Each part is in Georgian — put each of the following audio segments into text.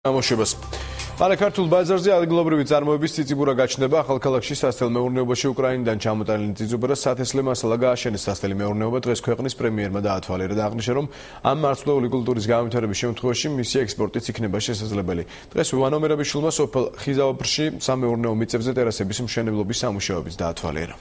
ამოშებას. Ქართულ ბაზარზე ადგილობრივი წარმოების წიწიბურა გაჩნდება. ახალქალაქში სასთელ მეურნეობაში უკრაინიდან ჩამოტანილი წიწიბურას სათესლე მასალა გააშენეს. სასთელი მეურნეობა დღეს ქვეყნის პრემიერმა დაათვალიერა და აღნიშნა, რომ ამ მარცვლეული კულტურის განვითარების შემთხვევაში მისი ექსპორტიც იქნება შესაძლებელი. დღეს ვანო მერაბიშვილმა სოფელ ხიზაობრში სამეურნეო მიწებზე ტერასების მშენებლობის სამუშაოებიც დაათვალიერა.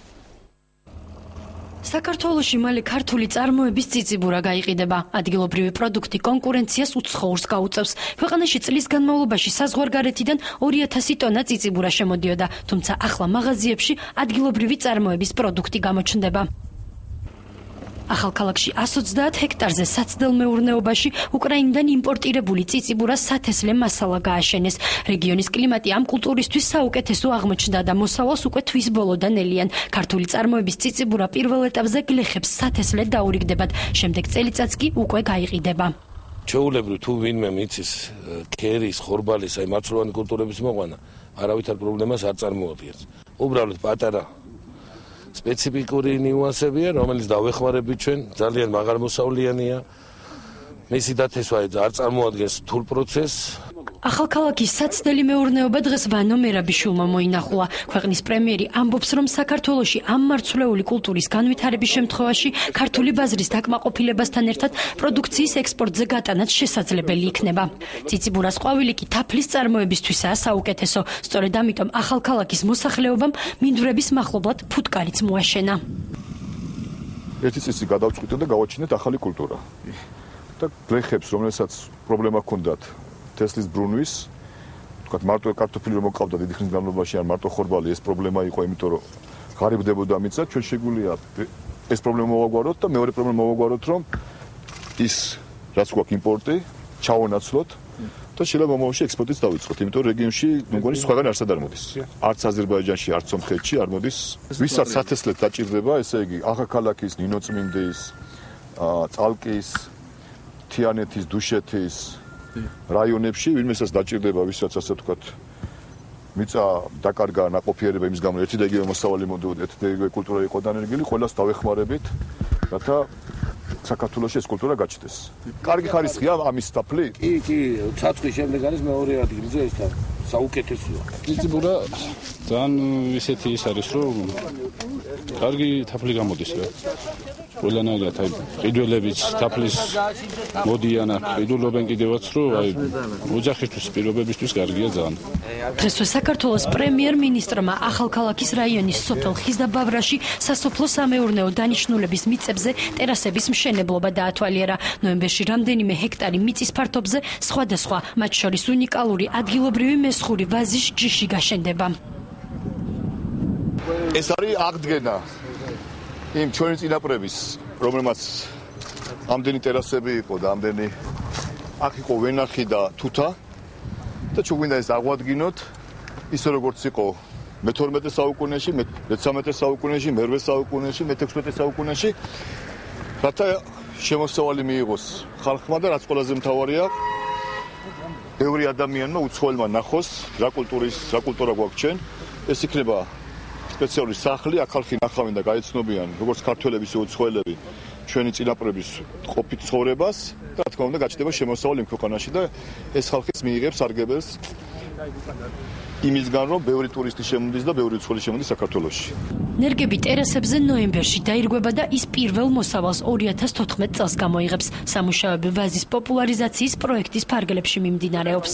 საქართველოში მალე ქართული წარმოების წიწიბურა გაიყიდება. ადგილობრივი პროდუქტი კონკურენციას უცხოურს გაუწევს. ქვეყანაში წლის განმავლობაში საზღვარგარეთიდან 2000 ტონა წიწიბურა შემოდიოდა, თუმცა ახლა მაღაზიებში ადგილობრივი წარმოების პროდუქტი გამოჩნდება. ახალქალაქში 130 ჰექტარზე საცდელ მეურნეობაში უკრაინიდან იმპორტირებული წიწიბურას სათესლე მასალა გააშენეს. რეგიონის კლიმატი ამ კულტურისთვის საუკეთესო აღმოჩნდა და მოსავალს უკვე თვის ბოლოდან ელიან. ქართული წარმოების წიწიბურა პირველ ეტაპზე გლეხებს სათესლედ დაურიგდებათ, შემდეგ წელიწადს კი უკვე გაიყიდება. ჩვეულებრივ თუ ვინმე მიცის ქერის, ხორბალის, აი მარცვლოვანი კულტურების მოყვანა, არავითარ პრობლემას არ წარმოადგენს. უბრალოდ პატარა სპეციფიკური ნიუანსებია, რომელიც დავეხმარებით ჩვენ, ძალიან მაღალმოსავლიანია. მისი დათესვა არ წარმოადგენს რთულ პროცესს. ახალქალაქის საცდელი მეურნეობა დღეს ვანო მერაბიშვილმა მოინახულა. ქვეყნის პრემიერი ამბობს, რომ საქართველოში ამ მარცვლეული კულტურის განვითარების შემთხვევაში ქართული ბაზრის დაკმაყოფილებასთან ერთად პროდუქციის ექსპორტზე გატანაც შესაძლებელი იქნება. წიწიბურას ყვავილი კი თაფლის წარმოებისთვისაა საუკეთესო. სწორედ ამიტომ ახალქალაქის მოსახლეობამ მინდვრების მახლობლად ფუტკარიც მოაშენა. ერთი წესი გადავწყვიტეთ და გავაჩინეთ ახალი კულტურა. და გლეხებს, რომელსაც პრობლემა ჰქონდათ თესლის ბრუნვის, თქვათ მარტო კარტოფილი რომ მოყავდა დიდი ხნის განმავლობაში, ან მარტო ხორბალი, ეს პრობლემა იყო, იმიტომ რომ ღარიბდებოდა მიწა, ჩვენ შეგვიძლია ეს პრობლემა მოვაგვაროთ და მეორე პრობლემა მოვაგვაროთ, რომ ის რაც გვაქვს იმპორტი, ჩავონაცვლოთ და შეიძლება მომავალში ექსპორტიც დავიწყოთ, იმიტომ რომ რეგიონში მგონი სხვაგან არსად არ მოდის. არც აზერბაიჯანში, არც სომხეთში არ მოდის. ვისაც სათესლად დაჭირდება, ესე იგი ახალქალაქის, ნინოწმინდის, წალკის, თიანეთის, დუშეთის რაიონებში, ვინმესაც დაჭირდება, ვისაც ასე ვთქვათ, მიწა დაკარგა, ნაყოფიერება იმის გამო, ერთი და იგივე მოსავალი მოდიოდა, ერთი და იგივე კულტურა იყო დანერგილი, ყველას დავეხმარებით, რათა საქართველოში ეს კულტურა გაჩნდეს. კარგი ხარისხია ამის თაფლი? კი, ცაცხის შემდეგ არის მეორე ადგილზე ეს საუკეთესოა. წიწიბურა ძალიან ისეთი ის არის, რომ კარგი თაფლი გამოდის რა. ყველანაირად აი ყიდველებიც თაფლის მოდიან აქ, ყიდულობენ კიდევაც, რომ აი ოჯახისთვის, პირობებისთვის კარგია ძალიან. დღესვე საქართველოს პრემიერ-მინისტრმა ახალქალაქის რაიონის სოფელ ხიზაბავრაში სასოფლო სამეურნეო დანიშნულების მიწებზე ტერასების მშენებლობა დაათვალიერა. ნოემბერში რამდენიმე ჰექტარი მიწის ფართობზე სხვადასხვა, მათ შორის უნიკალური ადგილობრივი მესხური ვაზის ჯიში გაშენდება. ეს არის აღდგენა იმ ჩვენი წინაპრების, რომელმაც ამდენი ტერასები იყო და ამდენი აქ იყო ვენახი და თუთა და ჩვენ გვინდა ეს აღვადგინოთ ისე როგორც იყო მე-12 საუკუნეში, მე-13 საუკუნეში, მე-8 საუკუნეში, მე-16 საუკუნეში, რათა შემოსავალი მიიღოს ხალხმა და რაც ყველაზე მთავარია, ბევრი ადამიანმა უცხოელმა ნახოს რა კულტურა გვაქვს ჩვენ, ეს იქნება სპეციალური სახლი, აქ ხალხი ნახავენ და გაეცნობიან, როგორც ქართველების უცხოელები, ჩვენი წინაპრების ყოფით ცხოვრებას და რა თქმა უნდა გაჩნდება შემოსავალი იმ ქვეყანაში და ეს ხალხიც მიიღებს სარგებელს იმისგან, რომ ბევრი ტურისტი შემოდის და ბევრი უცხოელი შემოდის საქართველოში. ნერგები ტერასებზე ნოემბერში დაირღვება და ის პირველ მოსავალს 2014 წელს გამოიღებს. სამუშაოები ვაზის პოპულარიზაციის პროექტის ფარგლებში მიმდინარეობს.